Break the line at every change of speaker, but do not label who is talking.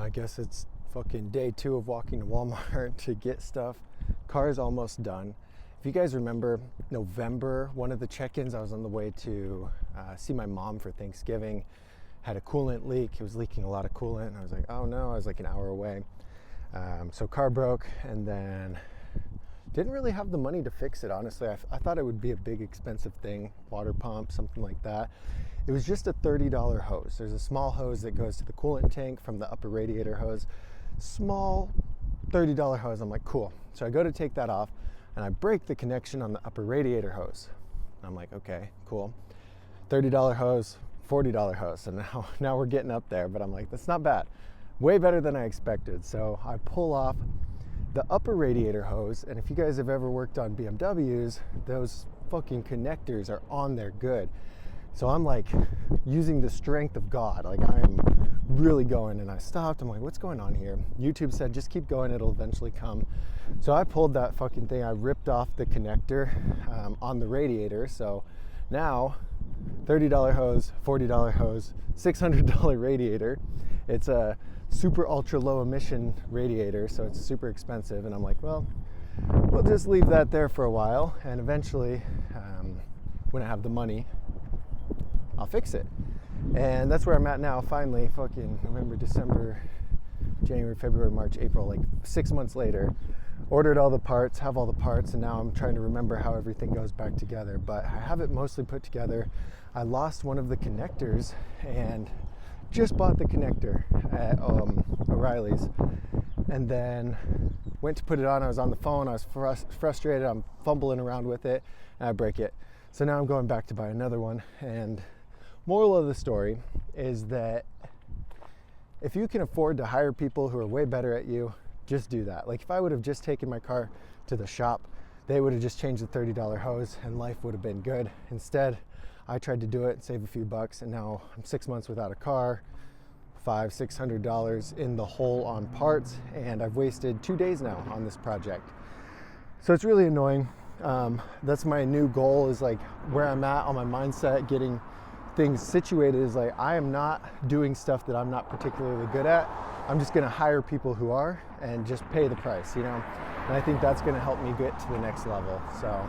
I guess it's fucking day 2 of walking to Walmart to get stuff. Car's almost done. If you guys remember November, one of the check-ins, I was on the way to see my mom for Thanksgiving. Had a coolant leak. It was leaking a lot of coolant. And I was like, oh no, I was like an hour away. So car broke, and then didn't really have the money to fix it, honestly. I thought it would be a big expensive thing, water pump, something like that. It was just a $30 hose. There's a small hose that goes to the coolant tank from the upper radiator hose. Small $30 hose. I'm like, cool. So I go to take that off and I break the connection on the upper radiator hose. I'm like, okay, cool. $30 hose, $40 hose. And now we're getting up there, but I'm like, that's not bad. Way better than I expected. So I pull off the upper radiator hose, and if you guys have ever worked on BMWs, those fucking connectors are on there good. So I'm like using the strength of God, like I'm really going, and I stopped. I'm like, what's going on here? YouTube said, just keep going, it'll eventually come. So I pulled that fucking thing, I ripped off the connector on the radiator. So now $30 hose, $40 hose, $600 radiator. It's a super ultra low emission radiator, so it's super expensive. And I'm like, well, we'll just leave that there for a while, and eventually when I have the money, I'll fix it. And that's where I'm at now. Finally, fucking November, December, January, February, March, April, like 6 months later, ordered all the parts, have all the parts, and now I'm trying to remember how everything goes back together. But I have it mostly put together. I lost one of the connectors and just bought the connector at O'Reilly's, and then went to put it on. I was on the phone, I was frustrated, I'm fumbling around with it, and I break it. So now I'm going back to buy another one. And moral of the story is that if you can afford to hire people who are way better at you, just do that. Like if I would have just taken my car to the shop, they would have just changed the $30 hose and life would have been good. Instead, I tried to do it, save a few bucks, and now I'm 6 months without a car, $500-600 in the hole on parts, and I've wasted 2 days now on this project. So it's really annoying. That's my new goal, is like where I'm at on my mindset, getting things situated, is like I am not doing stuff that I'm not particularly good at. I'm just gonna hire people who are and just pay the price, you know? And I think that's gonna help me get to the next level. So